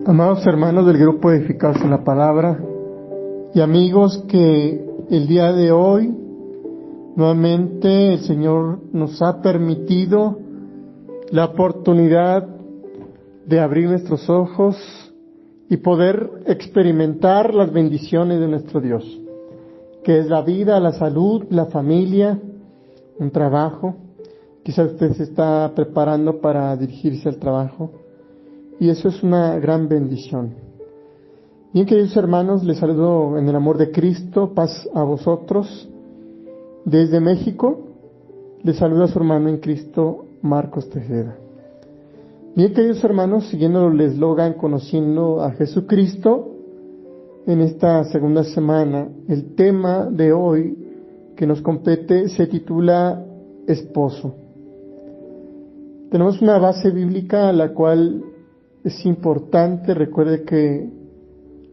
Amados hermanos del grupo Edificados en la Palabra y amigos que el día de hoy nuevamente el Señor nos ha permitido la oportunidad de abrir nuestros ojos y poder experimentar las bendiciones de nuestro Dios, que es la vida, la salud, la familia, un trabajo. Quizás usted se está preparando para dirigirse al trabajo. Y eso es una gran bendición. Bien, queridos hermanos, les saludo en el amor de Cristo, paz a vosotros. Desde México, les saluda a su hermano en Cristo, Marcos Tejeda. Bien, queridos hermanos, siguiendo el eslogan Conociendo a Jesucristo, en esta segunda semana, el tema de hoy que nos compete se titula Esposo. Tenemos una base bíblica a la cual es importante, recuerde que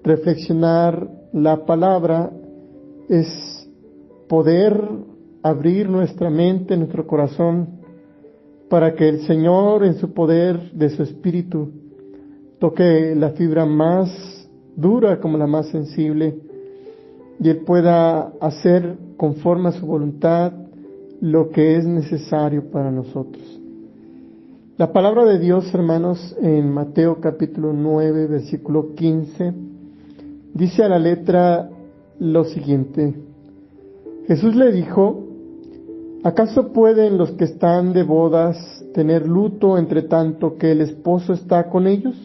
reflexionar la palabra es poder abrir nuestra mente, nuestro corazón, para que el Señor en su poder de su Espíritu toque la fibra más dura como la más sensible y Él pueda hacer conforme a su voluntad lo que es necesario para nosotros. La palabra de Dios, hermanos, en Mateo capítulo 9, versículo 15, dice a la letra lo siguiente. Jesús le dijo: ¿acaso pueden los que están de bodas tener luto entre tanto que el esposo está con ellos?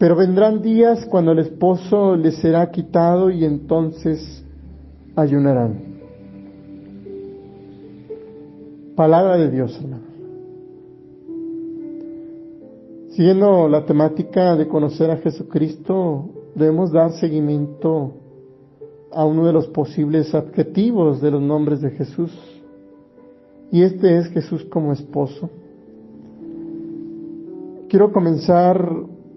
Pero vendrán días cuando el esposo les será quitado y entonces ayunarán. Palabra de Dios, hermanos. Siguiendo la temática de conocer a Jesucristo, debemos dar seguimiento a uno de los posibles adjetivos de los nombres de Jesús, y este es Jesús como esposo. Quiero comenzar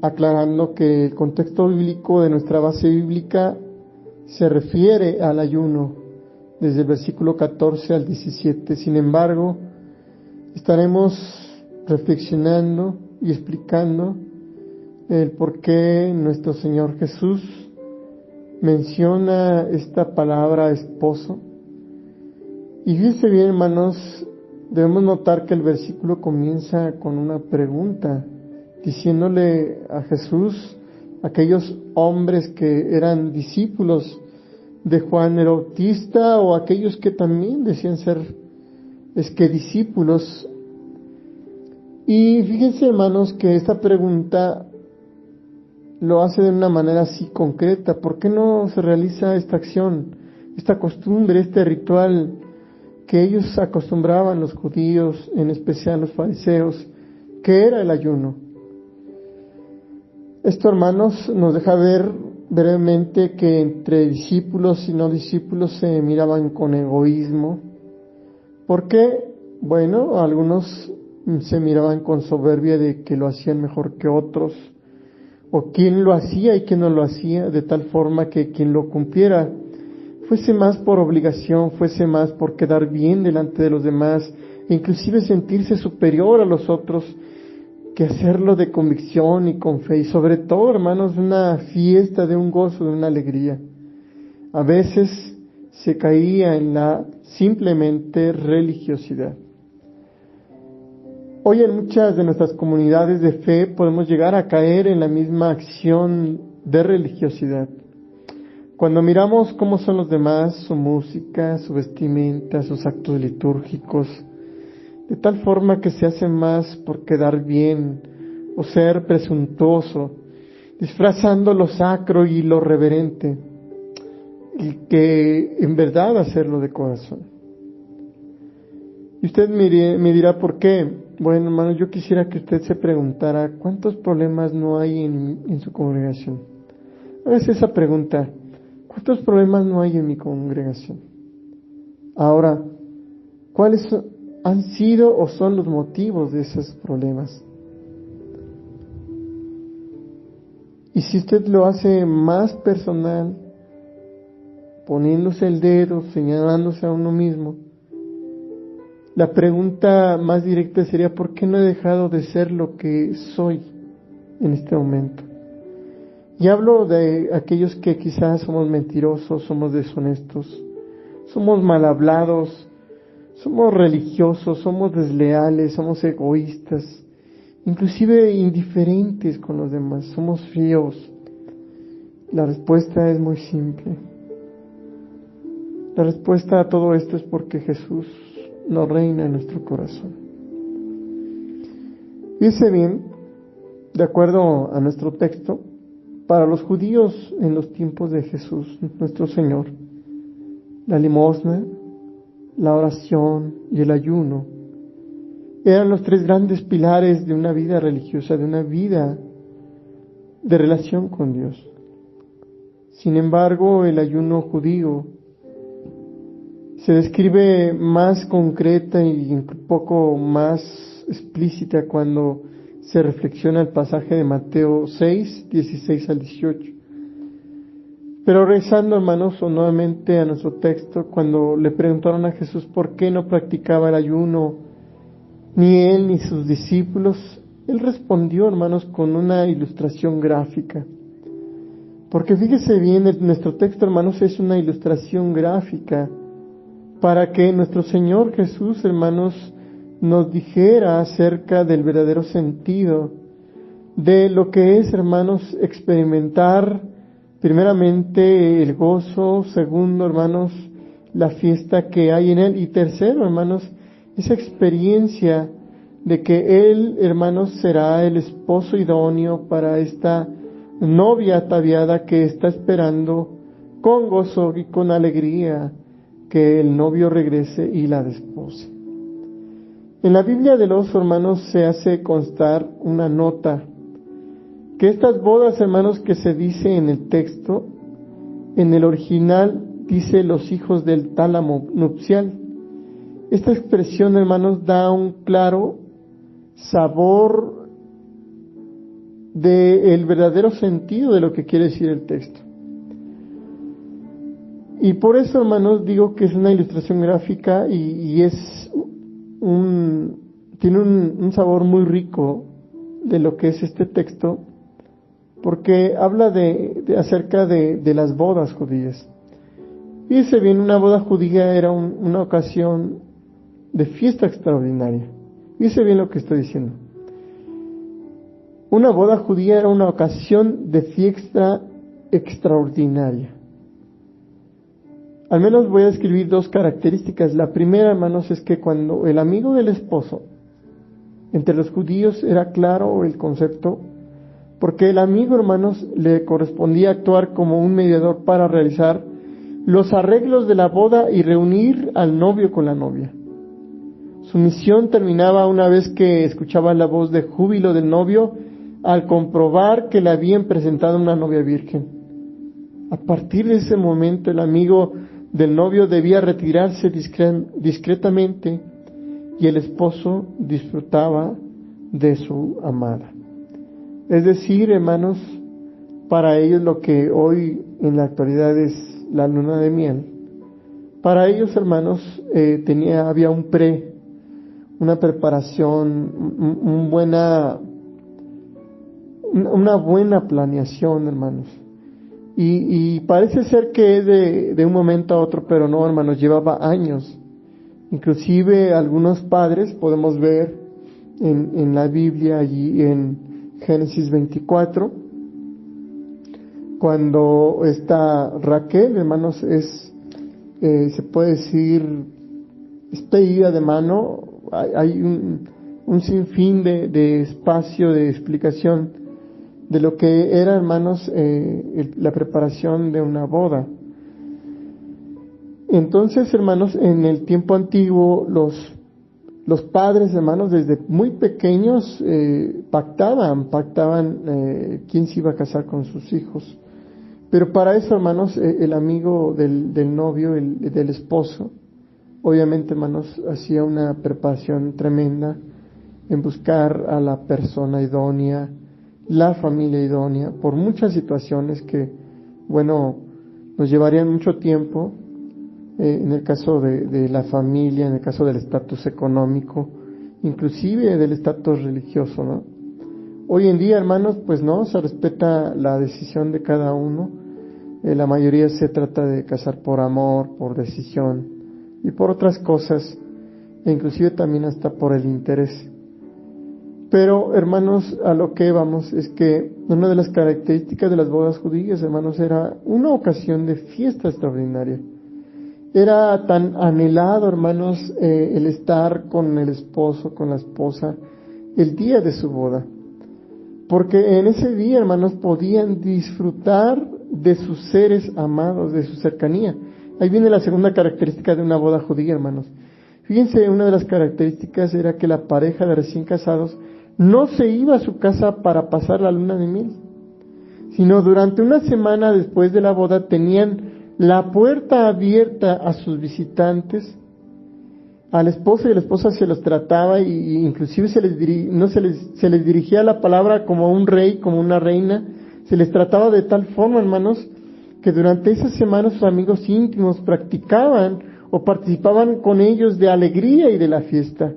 aclarando que el contexto bíblico de nuestra base bíblica se refiere al ayuno, desde el versículo 14 al 17. Sin embargo, estaremos reflexionando y explicando el por qué nuestro Señor Jesús menciona esta palabra esposo. Y fíjense bien, hermanos, debemos notar que el versículo comienza con una pregunta, diciéndole a Jesús, aquellos hombres que eran discípulos de Juan el Bautista o aquellos que también decían ser discípulos. Y fíjense, hermanos, que esta pregunta lo hace de una manera así concreta. ¿Por qué no se realiza esta acción, esta costumbre, este ritual que ellos acostumbraban, los judíos, en especial los fariseos, que era el ayuno? Esto, hermanos, nos deja ver brevemente que entre discípulos y no discípulos se miraban con egoísmo. ¿Por qué? Bueno, algunos se miraban con soberbia de que lo hacían mejor que otros, o quién lo hacía y quién no lo hacía, de tal forma que quien lo cumpliera fuese más por obligación, fuese más por quedar bien delante de los demás, e inclusive sentirse superior a los otros, que hacerlo de convicción y con fe, y sobre todo, hermanos, de una fiesta, de un gozo, de una alegría. A veces se caía en la simplemente religiosidad. Hoy en muchas de nuestras comunidades de fe podemos llegar a caer en la misma acción de religiosidad. Cuando miramos cómo son los demás, su música, su vestimenta, sus actos litúrgicos, de tal forma que se hace más por quedar bien o ser presuntuoso, disfrazando lo sacro y lo reverente, y que en verdad hacerlo de corazón. Y usted me dirá por qué. Bueno, hermano, yo quisiera que usted se preguntara ¿cuántos problemas no hay en su congregación? Hágase esa pregunta: ¿cuántos problemas no hay en mi congregación? Ahora, ¿cuáles han sido o son los motivos de esos problemas? Y si usted lo hace más personal, poniéndose el dedo, señalándose a uno mismo, la pregunta más directa sería: ¿por qué no he dejado de ser lo que soy en este momento? Y hablo de aquellos que quizás somos mentirosos, somos deshonestos, somos mal hablados, somos religiosos, somos desleales, somos egoístas, inclusive indiferentes con los demás, somos fríos. La respuesta es muy simple. La respuesta a todo esto es porque Jesús no reina en nuestro corazón. Fíjese bien, de acuerdo a nuestro texto, para los judíos en los tiempos de Jesús, nuestro Señor, la limosna, la oración y el ayuno eran los tres grandes pilares de una vida religiosa, de una vida de relación con Dios. Sin embargo, el ayuno judío se describe más concreta y un poco más explícita cuando se reflexiona el pasaje de Mateo 6, 16 al 18. Pero regresando, hermanos, nuevamente a nuestro texto, cuando le preguntaron a Jesús por qué no practicaba el ayuno, ni él ni sus discípulos, él respondió, hermanos, con una ilustración gráfica. Porque fíjese bien, nuestro texto, hermanos, es una ilustración gráfica para que nuestro Señor Jesús, hermanos, nos dijera acerca del verdadero sentido de lo que es, hermanos, experimentar primeramente el gozo, segundo, hermanos, la fiesta que hay en Él, y tercero, hermanos, esa experiencia de que Él, hermanos, será el esposo idóneo para esta novia ataviada que está esperando con gozo y con alegría que el novio regrese y la despose. En la Biblia de los hermanos se hace constar una nota que estas bodas, hermanos, que se dice en el texto, en el original dice los hijos del tálamo nupcial. Esta expresión, hermanos, da un claro sabor del verdadero sentido de lo que quiere decir el texto. Y por eso, hermanos, digo que es una ilustración gráfica y es tiene un sabor muy rico de lo que es este texto, porque habla acerca de las bodas judías. Fíjese bien, una boda judía era una ocasión de fiesta extraordinaria. Fíjese bien lo que estoy diciendo. Una boda judía era una ocasión de fiesta extraordinaria. Al menos voy a describir dos características. La primera, hermanos, es que cuando el amigo del esposo, entre los judíos era claro el concepto, porque el amigo, hermanos, le correspondía actuar como un mediador para realizar los arreglos de la boda y reunir al novio con la novia. Su misión terminaba una vez que escuchaba la voz de júbilo del novio al comprobar que le habían presentado una novia virgen. A partir de ese momento, el amigo del novio debía retirarse discretamente y el esposo disfrutaba de su amada. Es decir, hermanos, para ellos lo que hoy en la actualidad es la luna de miel, para ellos, hermanos, había una preparación, una buena planeación, hermanos. Y parece ser que es de un momento a otro, pero no, hermanos, llevaba años. Inclusive algunos padres podemos ver en la Biblia, allí en Génesis 24, cuando está Raquel, hermanos, se puede decir, es pedida de mano. Hay un sinfín de espacio de explicación de lo que era, hermanos, la preparación de una boda. Entonces, hermanos, en el tiempo antiguo, los padres, hermanos, desde muy pequeños pactaban quién se iba a casar con sus hijos. Pero para eso, hermanos, el amigo del novio, del esposo, obviamente, hermanos, hacía una preparación tremenda en buscar a la persona idónea, la familia idónea, por muchas situaciones que, bueno, nos llevarían mucho tiempo, en el caso de la familia, en el caso del estatus económico, inclusive del estatus religioso, ¿no? Hoy en día, hermanos, pues no, se respeta la decisión de cada uno. La mayoría se trata de casar por amor, por decisión y por otras cosas, e inclusive también hasta por el interés. Pero, hermanos, a lo que vamos es que una de las características de las bodas judías, hermanos, era una ocasión de fiesta extraordinaria. Era tan anhelado, hermanos, el estar con el esposo, con la esposa, el día de su boda. Porque en ese día, hermanos, podían disfrutar de sus seres amados, de su cercanía. Ahí viene la segunda característica de una boda judía, hermanos. Fíjense, una de las características era que la pareja de recién casados no se iba a su casa para pasar la luna de miel, sino durante una semana después de la boda tenían la puerta abierta a sus visitantes. Al esposo y a la esposa se los trataba y inclusive se les dirigía la palabra como un rey, como una reina. Se les trataba de tal forma, hermanos, que durante esas semanas sus amigos íntimos practicaban o participaban con ellos de alegría y de la fiesta.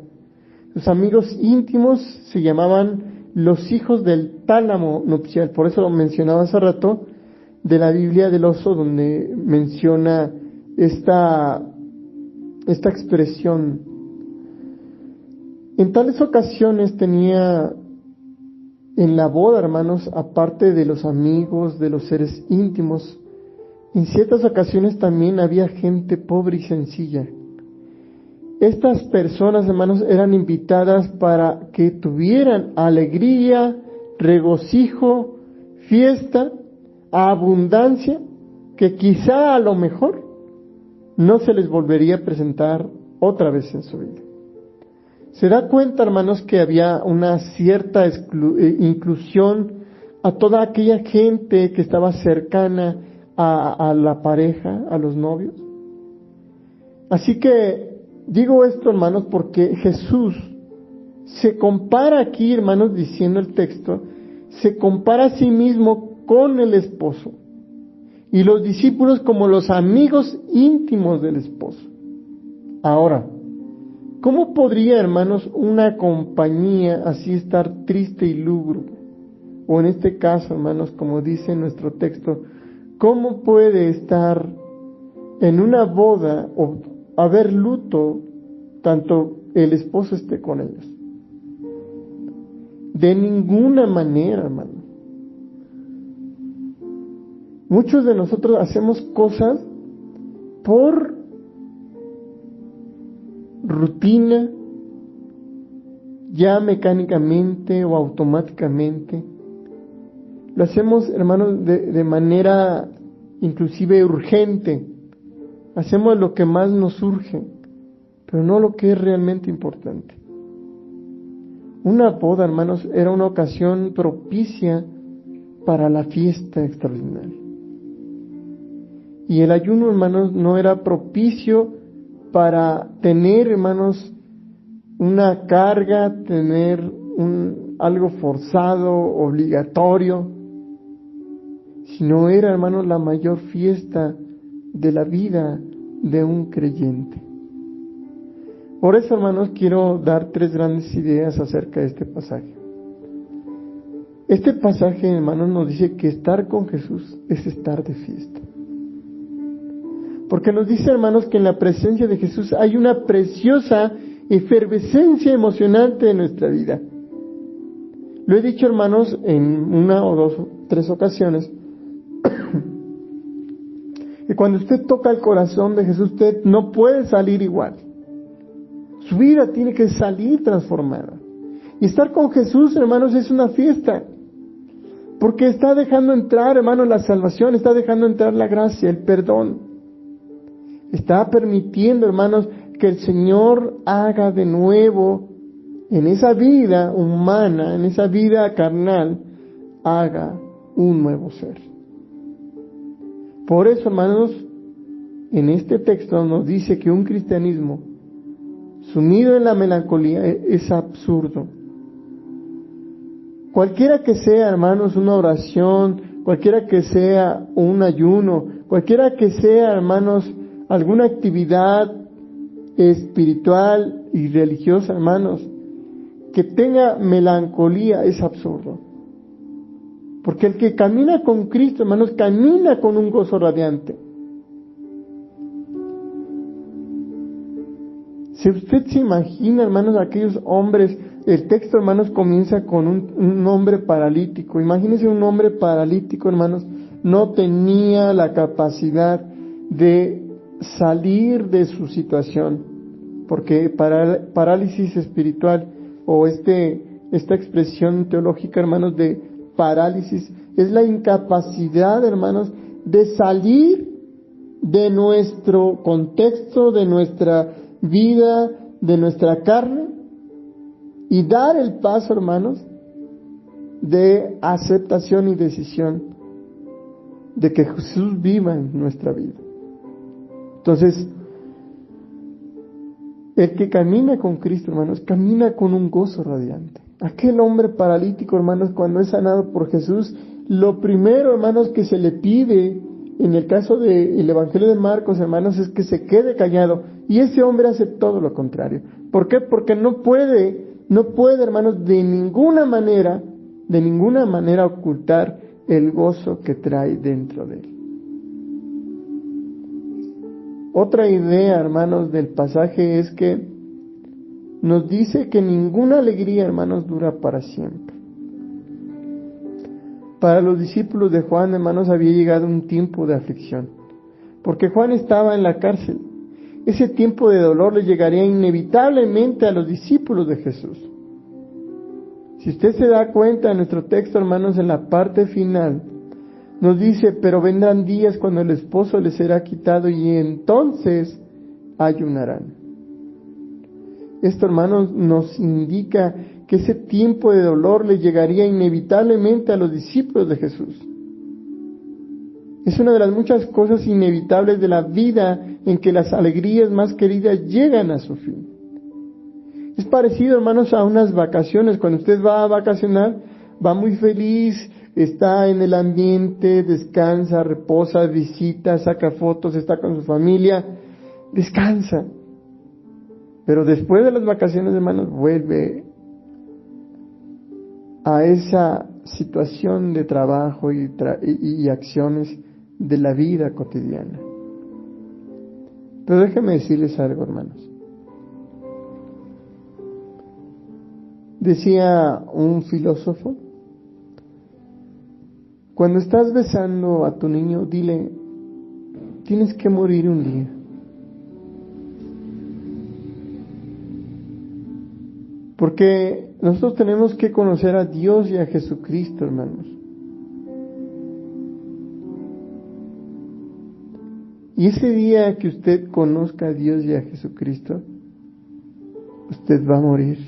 Sus amigos íntimos se llamaban los hijos del tálamo nupcial. Por eso lo mencionaba hace rato de la Biblia del oso, donde menciona esta expresión. En tales ocasiones tenía en la boda, hermanos, aparte de los amigos, de los seres íntimos, en ciertas ocasiones también había gente pobre y sencilla. Estas personas, hermanos, eran invitadas para que tuvieran alegría, regocijo, fiesta, abundancia, que quizá a lo mejor no se les volvería a presentar otra vez en su vida. Se da cuenta, hermanos, que había una cierta inclusión a toda aquella gente que estaba cercana a la pareja, a los novios. Así que digo esto, hermanos, porque Jesús se compara aquí, hermanos, diciendo el texto, se compara a sí mismo con el esposo y los discípulos como los amigos íntimos del esposo. Ahora, ¿cómo podría, hermanos, una compañía así estar triste y lúgubre? O en este caso, hermanos, como dice nuestro texto, ¿cómo puede estar en una boda o haber luto tanto el esposo esté con ellos? De ninguna manera, hermano. Muchos de nosotros hacemos cosas por rutina, ya mecánicamente o automáticamente. Lo hacemos, hermanos, de manera inclusive urgente. Hacemos lo que más nos surge, pero no lo que es realmente importante. Una boda, hermanos, era una ocasión propicia para la fiesta extraordinaria. Y el ayuno, hermanos, no era propicio para tener, hermanos, una carga, tener algo forzado, obligatorio, sino era, hermanos, la mayor fiesta de la vida de un creyente. Por eso, hermanos, quiero dar 3 grandes ideas acerca de este pasaje. Este pasaje, hermanos, nos dice que estar con Jesús es estar de fiesta. Porque nos dice, hermanos, que en la presencia de Jesús hay una preciosa efervescencia emocionante en nuestra vida. Lo he dicho, hermanos, en 1 o 2 o 3 ocasiones, que cuando usted toca el corazón de Jesús, usted no puede salir igual. Su vida tiene que salir transformada. Y estar con Jesús, hermanos, es una fiesta. Porque está dejando entrar, hermanos, la salvación, está dejando entrar la gracia, el perdón. Está permitiendo, hermanos, que el Señor haga de nuevo en esa vida humana, en esa vida carnal, haga un nuevo ser. Por eso, hermanos, en este texto nos dice que un cristianismo sumido en la melancolía es absurdo. Cualquiera que sea, hermanos, una oración, cualquiera que sea un ayuno, cualquiera que sea, hermanos, alguna actividad espiritual y religiosa, hermanos, que tenga melancolía es absurdo. Porque el que camina con Cristo, hermanos, camina con un gozo radiante. Si usted se imagina, hermanos, aquellos hombres, el texto, hermanos, comienza con un hombre paralítico. Imagínense un hombre paralítico, hermanos, no tenía la capacidad de salir de su situación, porque parálisis espiritual o esta expresión teológica, hermanos, de parálisis es la incapacidad, hermanos, de salir de nuestro contexto, de nuestra vida, de nuestra carne y dar el paso, hermanos, de aceptación y decisión de que Jesús viva en nuestra vida. Entonces, el que camina con Cristo, hermanos, camina con un gozo radiante. Aquel hombre paralítico, hermanos, cuando es sanado por Jesús, lo primero, hermanos, que se le pide, en el caso del Evangelio de Marcos, hermanos, es que se quede callado. Y ese hombre hace todo lo contrario. ¿Por qué? Porque no puede, hermanos, de ninguna manera ocultar el gozo que trae dentro de él. Otra idea, hermanos, del pasaje es que nos dice que ninguna alegría, hermanos, dura para siempre. Para los discípulos de Juan, hermanos, había llegado un tiempo de aflicción, porque Juan estaba en la cárcel. Ese tiempo de dolor le llegaría inevitablemente a los discípulos de Jesús. Si usted se da cuenta en nuestro texto, hermanos, en la parte final, nos dice, pero vendrán días cuando el esposo les será quitado y entonces ayunarán. Esto, hermanos, nos indica que ese tiempo de dolor le llegaría inevitablemente a los discípulos de Jesús. Es una de las muchas cosas inevitables de la vida en que las alegrías más queridas llegan a su fin. Es parecido, hermanos, a unas vacaciones. Cuando usted va a vacacionar, va muy feliz, está en el ambiente, descansa, reposa, visita, saca fotos, está con su familia, descansa. Pero después de las vacaciones, hermanos, vuelve a esa situación de trabajo y acciones de la vida cotidiana. Pero déjenme decirles algo, hermanos. Decía un filósofo, cuando estás besando a tu niño, dile, tienes que morir un día. Porque nosotros tenemos que conocer a Dios y a Jesucristo, hermanos. Y ese día que usted conozca a Dios y a Jesucristo, usted va a morir.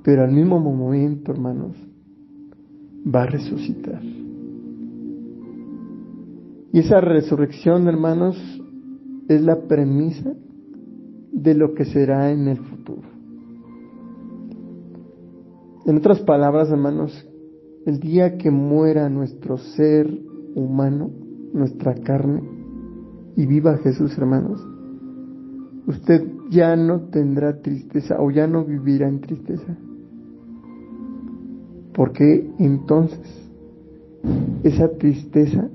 Pero al mismo momento, hermanos, va a resucitar. Y esa resurrección, hermanos, es la premisa de lo que será en el futuro. En otras palabras, hermanos, el día que muera nuestro ser humano, nuestra carne, y viva Jesús, hermanos, usted ya no tendrá tristeza o ya no vivirá en tristeza. Porque entonces esa tristeza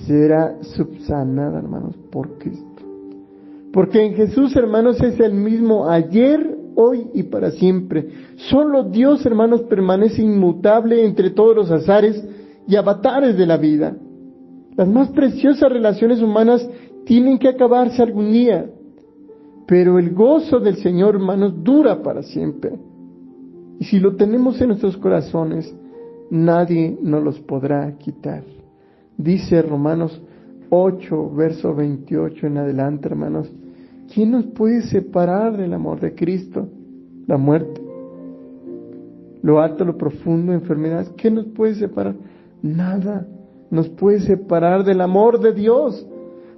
será subsanada, hermanos, por Cristo. Porque en Jesús, hermanos, es el mismo ayer, hoy y para siempre. Solo Dios, hermanos, permanece inmutable entre todos los azares y avatares de la vida. Las más preciosas relaciones humanas tienen que acabarse algún día, pero el gozo del Señor, hermanos, dura para siempre. Y si lo tenemos en nuestros corazones, nadie nos los podrá quitar. Dice Romanos 8, verso 28 en adelante, hermanos, ¿quién nos puede separar del amor de Cristo? La muerte, lo alto, lo profundo, enfermedades. ¿Qué nos puede separar? Nada nos puede separar del amor de Dios,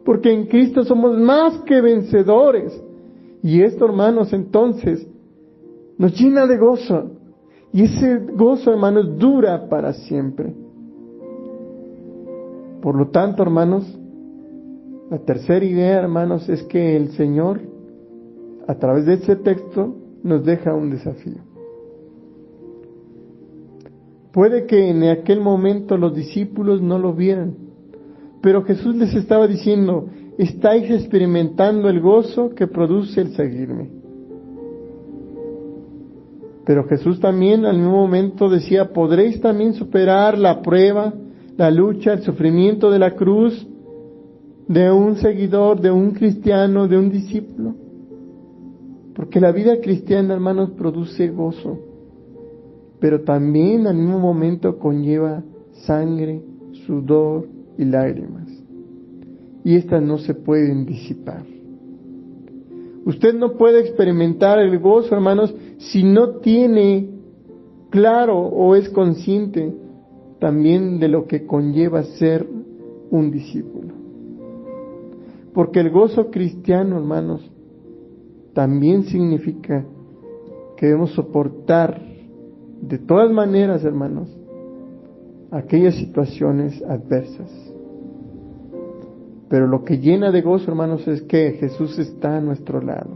porque en Cristo somos más que vencedores. Y esto, hermanos, entonces nos llena de gozo. Y ese gozo, hermanos, dura para siempre. Por lo tanto, hermanos, la tercera idea, hermanos, es que el Señor, a través de este texto, nos deja un desafío. Puede que en aquel momento los discípulos no lo vieran, pero Jesús les estaba diciendo: estáis experimentando el gozo que produce el seguirme. Pero Jesús también al mismo momento decía: podréis también superar la prueba, la lucha, el sufrimiento de la cruz de un seguidor, de un cristiano, de un discípulo. Porque la vida cristiana, hermanos, produce gozo, pero también al mismo momento conlleva sangre, sudor y lágrimas. Y estas no se pueden disipar. Usted no puede experimentar el gozo, hermanos, si no tiene claro o es consciente también de lo que conlleva ser un discípulo. Porque el gozo cristiano, hermanos, también significa que debemos soportar de todas maneras, hermanos, aquellas situaciones adversas. Pero lo que llena de gozo, hermanos, es que Jesús está a nuestro lado.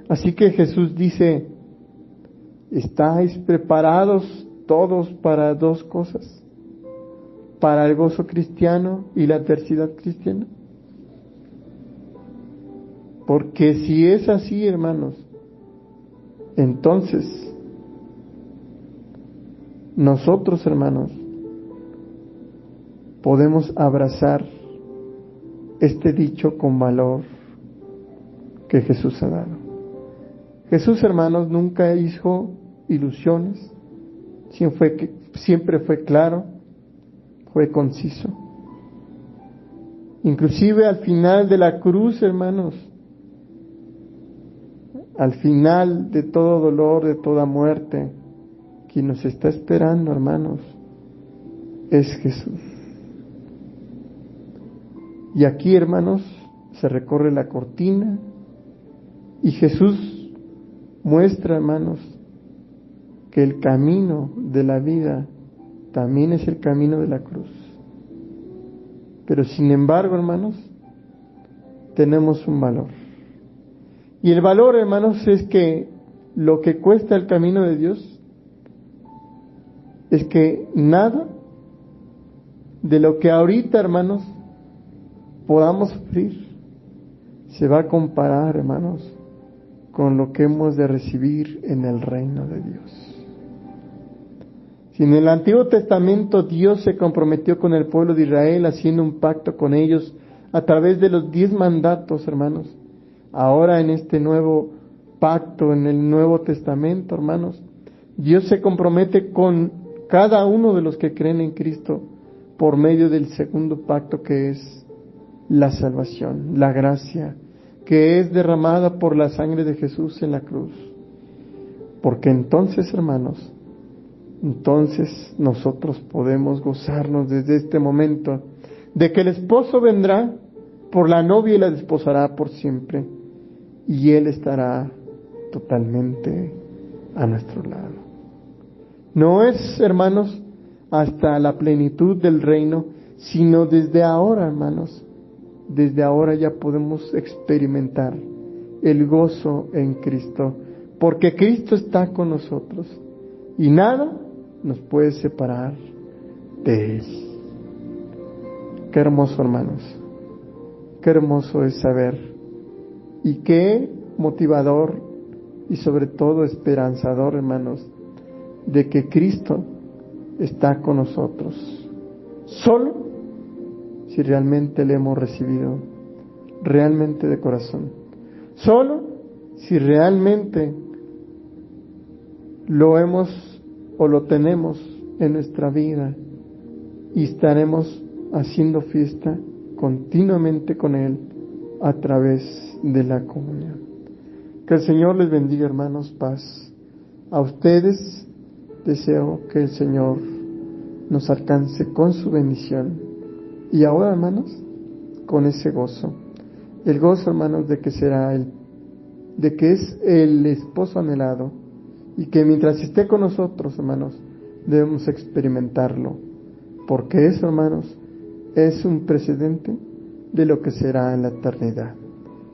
Así que Jesús dice: ¿estáis preparados todos para dos cosas? Para el gozo cristiano y la adversidad cristiana. Porque si es así, hermanos, entonces nosotros, hermanos, podemos abrazar este dicho con valor que Jesús ha dado. Jesús, hermanos, nunca hizo ilusiones, siempre fue claro, fue conciso. Inclusive al final de la cruz, hermanos, al final de todo dolor, de toda muerte, quien nos está esperando, hermanos, es Jesús. Y aquí, hermanos, se recorre la cortina y Jesús muestra, hermanos, que el camino de la vida también es el camino de la cruz. Pero sin embargo, hermanos, tenemos un valor. Y el valor, hermanos, es que lo que cuesta el camino de Dios es que nada de lo que ahorita, hermanos, podamos sufrir se va a comparar, hermanos, con lo que hemos de recibir en el reino de Dios. Si en el Antiguo Testamento Dios se comprometió con el pueblo de Israel haciendo un pacto con ellos a través de los 10 mandatos, hermanos, ahora en este nuevo pacto, en el Nuevo Testamento, hermanos, Dios se compromete con cada uno de los que creen en Cristo por medio del segundo pacto, que es la salvación, la gracia, que es derramada por la sangre de Jesús en la cruz. Porque entonces, hermanos, entonces nosotros podemos gozarnos desde este momento de que el esposo vendrá por la novia y la desposará por siempre, y Él estará totalmente a nuestro lado. No es, hermanos, hasta la plenitud del reino, sino desde ahora, hermanos, desde ahora ya podemos experimentar el gozo en Cristo, porque Cristo está con nosotros y nada nos puede separar de Él. Qué hermoso, hermanos, qué hermoso es saber, y qué motivador y sobre todo esperanzador, hermanos, de que Cristo está con nosotros, solo si realmente le hemos recibido, realmente de corazón, solo si realmente lo hemos o lo tenemos en nuestra vida, y estaremos haciendo fiesta continuamente con Él a través de la comunión. Que el Señor les bendiga, hermanos, paz. A ustedes deseo que el Señor nos alcance con su bendición. Y ahora, hermanos, con ese gozo, el gozo, hermanos, de que es el esposo anhelado y que mientras esté con nosotros, hermanos, debemos experimentarlo, porque eso, hermanos, es un precedente de lo que será en la eternidad.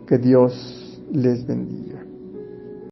Que Dios les bendiga.